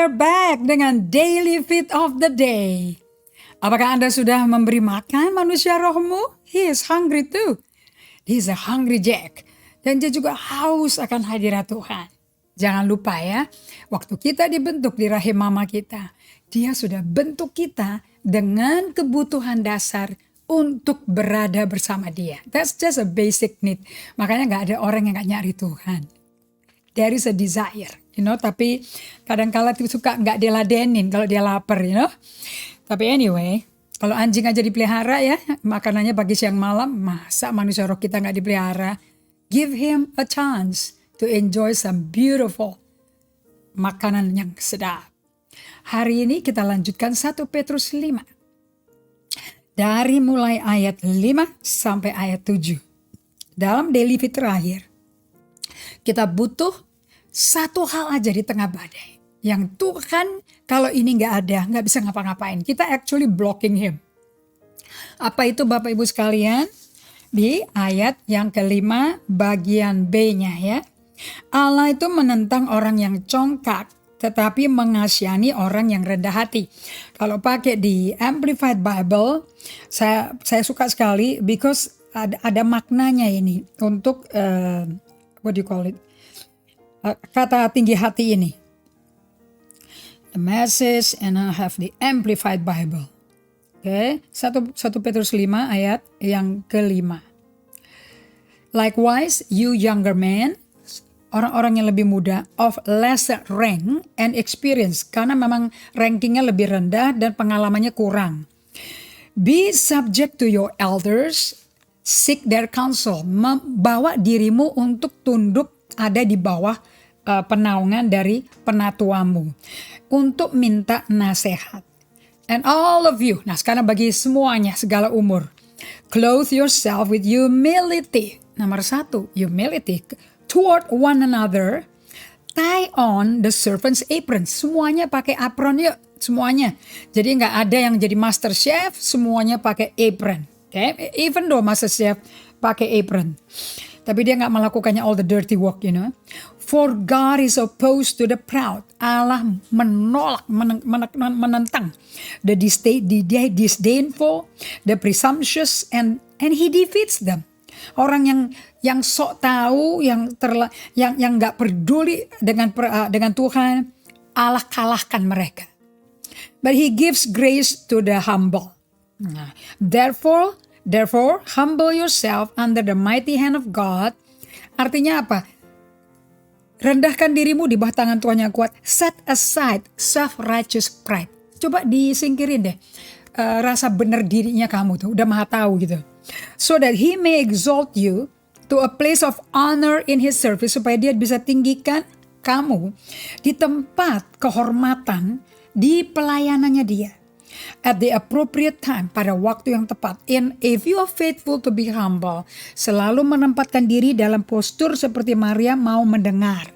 we're back dengan Daily Feed of the Day. Apakah Anda sudah memberi makan manusia rohmu? He is hungry too. He is a hungry Jack. Dan dia juga haus akan hadirat Tuhan. Jangan lupa ya, waktu kita dibentuk di rahim mama kita, dia sudah bentuk kita dengan kebutuhan dasar untuk berada bersama dia. That's just a basic need. Makanya gak ada orang yang gak nyari Tuhan. There is a desire, tapi kadang-kala suka gak diladenin kalau dia lapar, Tapi anyway, kalau anjing aja dipelihara ya, makanannya pagi siang malam, masa manusia roh kita gak dipelihara? Give him a chance to enjoy some beautiful makanan yang sedap. Hari ini kita lanjutkan 1 Petrus 5. Dari mulai ayat 5 sampai ayat 7. Dalam daily feed terakhir, kita butuh satu hal aja di tengah badai. Yang Tuhan kalau ini gak ada, gak bisa ngapa-ngapain. Kita actually blocking him. Apa itu Bapak Ibu sekalian? Di ayat yang kelima bagian B-nya ya. Allah itu menentang orang yang congkak, tetapi mengasihani orang yang rendah hati. Kalau pakai di Amplified Bible, saya suka sekali because ada maknanya ini untuk what do you call it? Kata tinggi hati ini. The Message and I have the Amplified Bible. Oke, 1 Petrus 5 ayat yang kelima. Likewise, you younger men, orang-orang yang lebih muda, of lesser rank and experience, karena memang rankingnya lebih rendah dan pengalamannya kurang. Be subject to your elders, seek their counsel, membawa dirimu untuk tunduk ada di bawah penaungan dari penatuamu untuk minta nasihat. And all of you, nah sekarang bagi semuanya segala umur, clothe yourself with humility. Nomor 1, humility toward one another. Tie on the servant's apron. Semuanya pakai apron yuk, semuanya. Jadi nggak ada yang jadi master chef, semuanya pakai apron. Okay? Even though master chef pakai apron. Tapi dia gak melakukannya all the dirty work, For God is opposed to the proud. Allah menolak, menentang. The disdainful, the presumptuous, and he defeats them. Orang yang sok tahu, yang gak peduli dengan Tuhan, Allah kalahkan mereka. But he gives grace to the humble. Therefore, humble yourself under the mighty hand of God. Artinya apa? Rendahkan dirimu di bawah tangan Tuhan yang kuat. Set aside self-righteous pride. Coba disingkirin deh. Rasa benar dirinya kamu tuh. Udah maha tahu gitu. So that he may exalt you to a place of honor in his service. Supaya dia bisa tinggikan kamu di tempat kehormatan di pelayanannya dia. At the appropriate time, pada waktu yang tepat. And if you are faithful to be humble, selalu menempatkan diri dalam postur seperti Maria mau mendengar.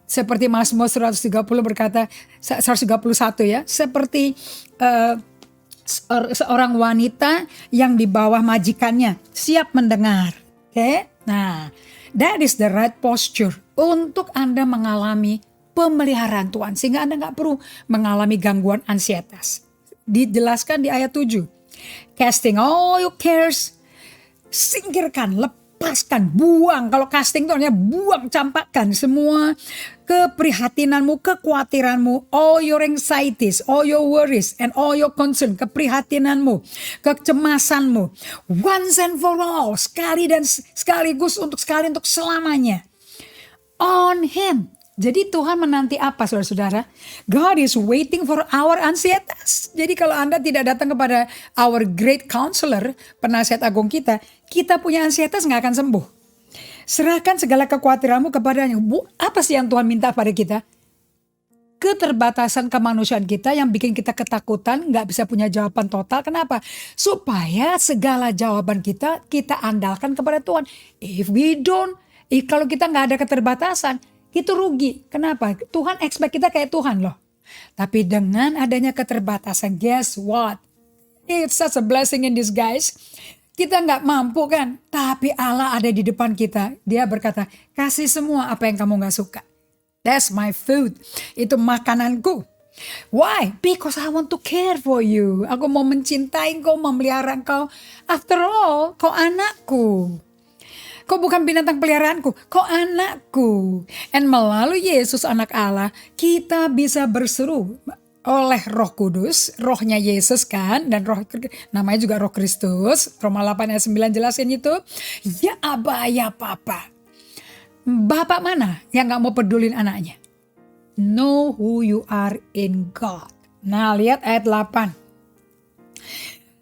Seperti Mazmur 130 berkata, 131 ya, seperti seorang wanita yang di bawah majikannya, siap mendengar. Okay? Nah, that is the right posture untuk Anda mengalami pemeliharaan Tuhan. Sehingga Anda gak perlu mengalami gangguan ansietas. Dijelaskan di ayat 7. Casting all your cares. Singkirkan, lepaskan, buang. Kalau casting itu artinya buang, campakkan semua keprihatinanmu, kekhawatiranmu, all your anxieties, all your worries, and all your concern, keprihatinanmu, kecemasanmu. Once and for all, sekali dan sekaligus untuk selamanya. On him. Jadi Tuhan menanti apa saudara-saudara? God is waiting for our ansietas. Jadi kalau Anda tidak datang kepada our great counselor, penasihat agung kita punya ansietas gak akan sembuh. Serahkan segala kekhawatiranmu kepadanya. Apa sih yang Tuhan minta pada kita? Keterbatasan kemanusiaan kita yang bikin kita ketakutan, gak bisa punya jawaban total. Kenapa? Supaya segala jawaban kita andalkan kepada Tuhan. Kalau kita gak ada keterbatasan, itu rugi. Kenapa? Tuhan expect kita kayak Tuhan loh. Tapi dengan adanya keterbatasan, guess what? It's such a blessing in disguise. Kita gak mampu kan? Tapi Allah ada di depan kita. Dia berkata, kasih semua apa yang kamu gak suka. That's my food. Itu makananku. Why? Because I want to care for you. Aku mau mencintai kau, memelihara kau. After all, kau anakku. Kau bukan binatang peliharaanku, kau anakku. And melalui Yesus anak Allah, kita bisa berseru oleh Roh Kudus, rohnya Yesus kan, dan roh namanya juga Roh Kristus. Roma 8 ayat 9 jelasin itu. Ya Aba, ya Papa. Bapak mana yang gak mau pedulin anaknya? Know who you are in God. Nah, lihat ayat 8.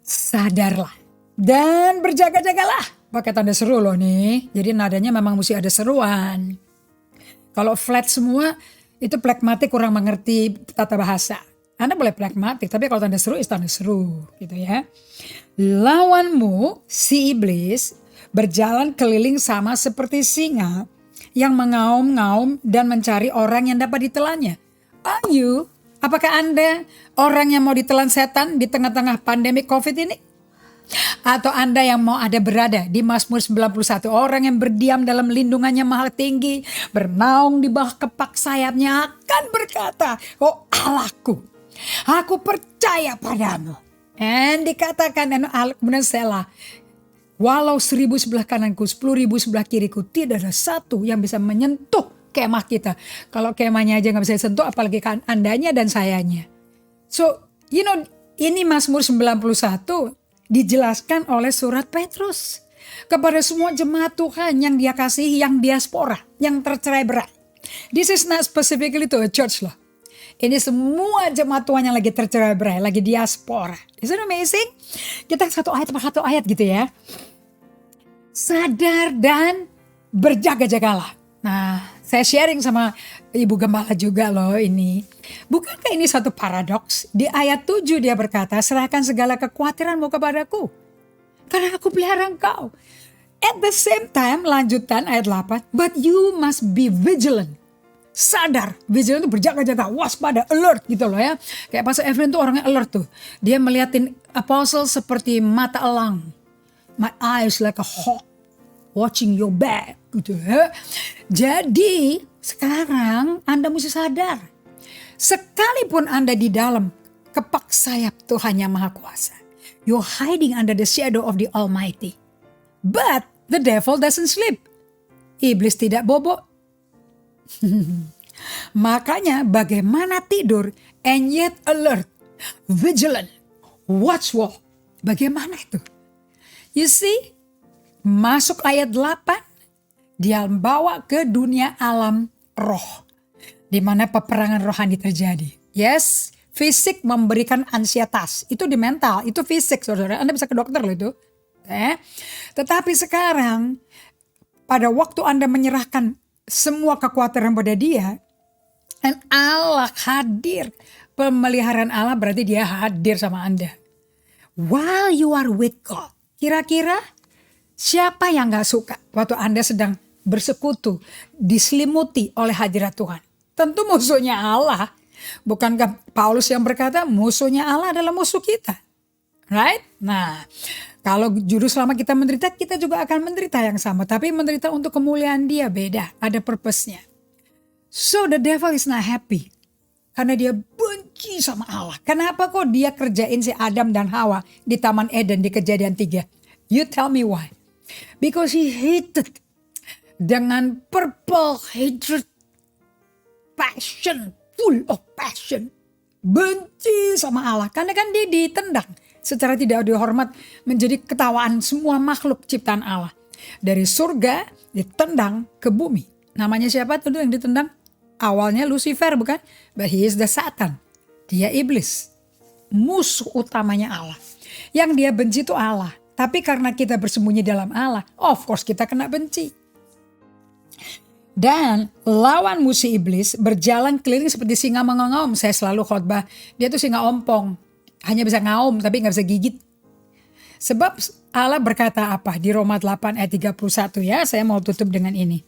Sadarlah dan berjaga-jagalah. Pakai tanda seru loh nih. Jadi nadanya memang mesti ada seruan. Kalau flat semua, itu plekmatik kurang mengerti tata bahasa. Anda boleh plekmatik, tapi kalau tanda seru, itu tanda seru. Gitu ya. Lawanmu, si iblis, berjalan keliling sama seperti singa yang mengaum-ngaum dan mencari orang yang dapat ditelannya. Are you? Apakah Anda orang yang mau ditelan setan di tengah-tengah pandemi COVID ini? Atau Anda yang mau ada berada di Mazmur 91, orang yang berdiam dalam lindungannya maha tinggi, bernaung di bawah kepak sayapnya akan berkata, oh Allahku, aku percaya padamu. Dan dikatakan, dan kemudian Selah, walau 1000 sebelah kananku, 10.000 sebelah kiriku, tidak ada satu yang bisa menyentuh kemah kita. Kalau kemahnya aja gak bisa disentuh, apalagi kan andanya dan sayanya. So, ini Mazmur 91 dijelaskan oleh surat Petrus kepada semua jemaat Tuhan yang dia kasihi, yang diaspora, yang tercerai berai. This is not specifically to a church loh. Ini semua jemaat Tuhan yang lagi tercerai berai, lagi diaspora. Isn't it amazing? Kita satu ayat gitu ya. Sadar dan berjaga-jagalah. Nah, saya sharing sama Ibu Gembala juga loh ini. Bukankah ini satu paradoks? Di ayat 7 dia berkata, serahkan segala kekhawatiranmu kepadaku, karena aku pelihara engkau. At the same time, lanjutan ayat 8, but you must be vigilant. Sadar, vigilant itu berjaga-jaga, waspada, alert gitu loh ya. Kayak Pastor Evelyn tuh orangnya alert tuh. Dia melihatin apostle seperti mata elang. My eyes like a hawk, watching your back gitu ya. Jadi sekarang Anda mesti sadar. Sekalipun Anda di dalam kepak sayap Tuhan yang Maha Kuasa, you're hiding under the shadow of the Almighty. But the devil doesn't sleep. Iblis tidak bobo. Makanya bagaimana tidur and yet alert, vigilant, watchful. Bagaimana itu? You see, masuk ayat 8, dia bawa ke dunia alam roh, di mana peperangan rohani terjadi. Yes, fisik memberikan ansietas, itu di mental, itu fisik saudara. Anda bisa ke dokter loh itu. Tetapi sekarang, pada waktu Anda menyerahkan semua kekhawatiran pada dia, dan Allah hadir, pemeliharaan Allah berarti dia hadir sama Anda. While you are with God, kira-kira siapa yang gak suka waktu Anda sedang bersekutu, diselimuti oleh hadirat Tuhan? Tentu musuhnya Allah. Bukankah Paulus yang berkata musuhnya Allah adalah musuh kita? Right? Nah, kalau juru selamat kita menderita, kita juga akan menderita yang sama. Tapi menderita untuk kemuliaan dia beda, ada purpose-nya. So the devil is not happy. Karena dia benci sama Allah. Kenapa kok dia kerjain si Adam dan Hawa di Taman Eden di Kejadian 3? You tell me why. Because he hated dengan purple hatred, passion, full of passion. Benci sama Allah. Karena kan dia ditendang secara tidak dihormat, menjadi ketawaan semua makhluk ciptaan Allah. Dari surga ditendang ke bumi. Namanya siapa tuh yang ditendang? Awalnya Lucifer bukan? But he is the Satan. Dia iblis. Musuh utamanya Allah. Yang dia benci itu Allah. Tapi karena kita bersembunyi dalam Allah, of course kita kena benci. Dan lawan musuh iblis berjalan keliling seperti singa mengaum. Saya selalu khotbah, dia tuh singa ompong. Hanya bisa ngaum tapi gak bisa gigit. Sebab Allah berkata apa di Roma 8 ayat 31 ya. Saya mau tutup dengan ini.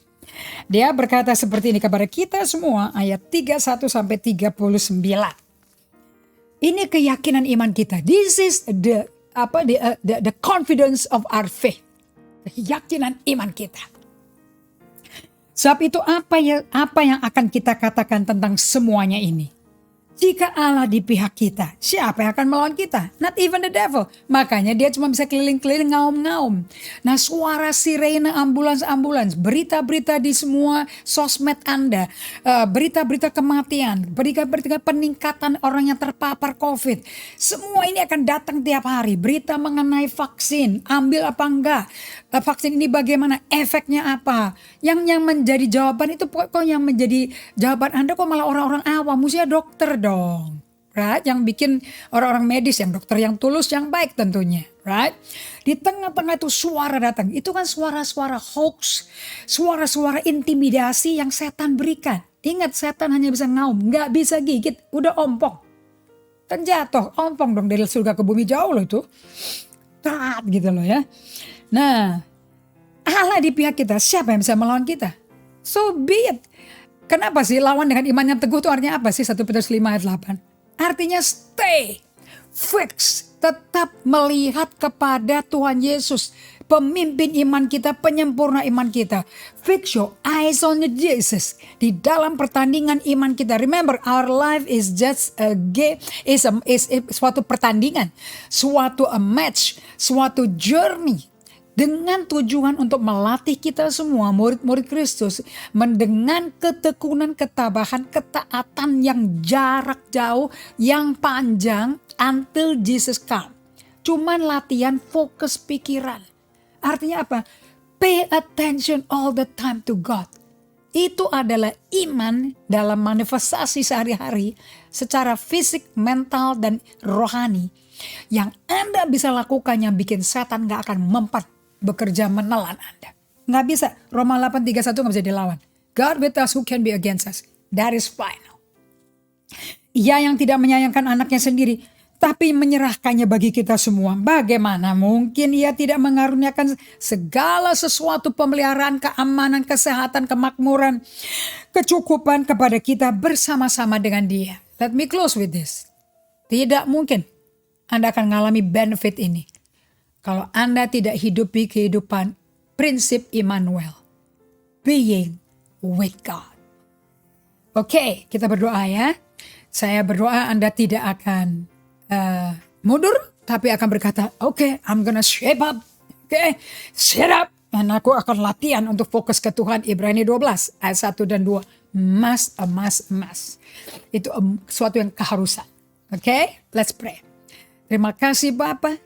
Dia berkata seperti ini kepada kita semua, ayat 31 sampai 39. Ini keyakinan iman kita. This is the confidence of our faith. Keyakinan iman kita. Sebab itu apa yang akan kita katakan tentang semuanya ini? Jika Allah di pihak kita, siapa yang akan melawan kita? Not even the devil. Makanya dia cuma bisa keliling-keliling ngaum-ngaum. Nah, suara sirene ambulans-ambulans, berita-berita di semua sosmed Anda, berita-berita kematian, berita-berita peningkatan orang yang terpapar COVID. Semua ini akan datang tiap hari. Berita mengenai vaksin, ambil apa enggak, vaksin ini bagaimana, efeknya apa. Yang menjadi jawaban itu kok yang menjadi jawaban Anda kok malah orang-orang awam, mestinya dokter dong. Right? Yang bikin orang-orang medis, yang dokter yang tulus, yang baik tentunya. Right? Di tengah-tengah itu suara datang. Itu kan suara-suara hoax, suara-suara intimidasi yang setan berikan. Ingat, setan hanya bisa ngaum, nggak bisa gigit, udah ompong. Kan jatuh, ompong dong dari surga ke bumi, jauh loh itu. Tat gitu loh ya. Nah, Allah di pihak kita, siapa yang bisa melawan kita? So be it. Kenapa sih lawan dengan iman yang teguh itu artinya apa sih? 1 Petrus 5 ayat 8. Artinya stay, fix, tetap melihat kepada Tuhan Yesus. Pemimpin iman kita, penyempurna iman kita. Fix your eyes on Jesus. Di dalam pertandingan iman kita. Remember, our life is just a game, is suatu pertandingan. Suatu a match, suatu journey. Dengan tujuan untuk melatih kita semua murid-murid Kristus dengan ketekunan, ketabahan, ketaatan yang jarak jauh, yang panjang until Jesus come. Cuman latihan fokus pikiran. Artinya apa? Pay attention all the time to God. Itu adalah iman dalam manifestasi sehari-hari secara fisik, mental, dan rohani. Yang Anda bisa lakukan yang bikin setan gak akan bekerja menelan Anda. Nggak bisa. Roma 8:31 nggak bisa dilawan. God with us, who can be against us? That is final. Ia yang tidak menyayangkan anaknya sendiri, tapi menyerahkannya bagi kita semua. Bagaimana mungkin ia tidak mengaruniakan segala sesuatu, pemeliharaan, keamanan, kesehatan, kemakmuran, kecukupan kepada kita bersama-sama dengan dia. Let me close with this. Tidak mungkin Anda akan mengalami benefit ini kalau Anda tidak hidupi kehidupan prinsip Immanuel, being with God. Oke, kita berdoa ya. Saya berdoa Anda tidak akan mundur, tapi akan berkata, oke, I'm gonna shape up. Oke, set up. Dan aku akan latihan untuk fokus ke Tuhan. Ibrani 12 ayat 1 dan 2. Must. Itu sesuatu yang keharusan. Oke, let's pray. Terima kasih Bapa.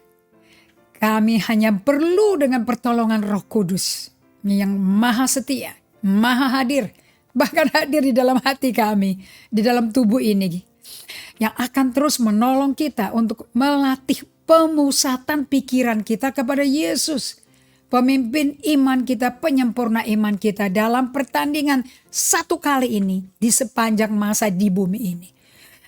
Kami hanya perlu dengan pertolongan Roh Kudus yang maha setia, maha hadir, bahkan hadir di dalam hati kami, di dalam tubuh ini, yang akan terus menolong kita untuk melatih pemusatan pikiran kita kepada Yesus, pemimpin iman kita, penyempurna iman kita dalam pertandingan satu kali ini di sepanjang masa di bumi ini.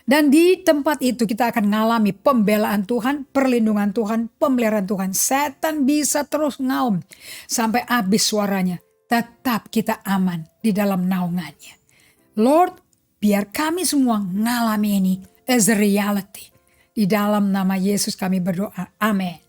Dan di tempat itu kita akan mengalami pembelaan Tuhan, perlindungan Tuhan, pemeliharaan Tuhan. Setan bisa terus ngaum sampai habis suaranya. Tetap kita aman di dalam naungannya. Lord, biar kami semua mengalami ini as a reality. Di dalam nama Yesus kami berdoa. Amin.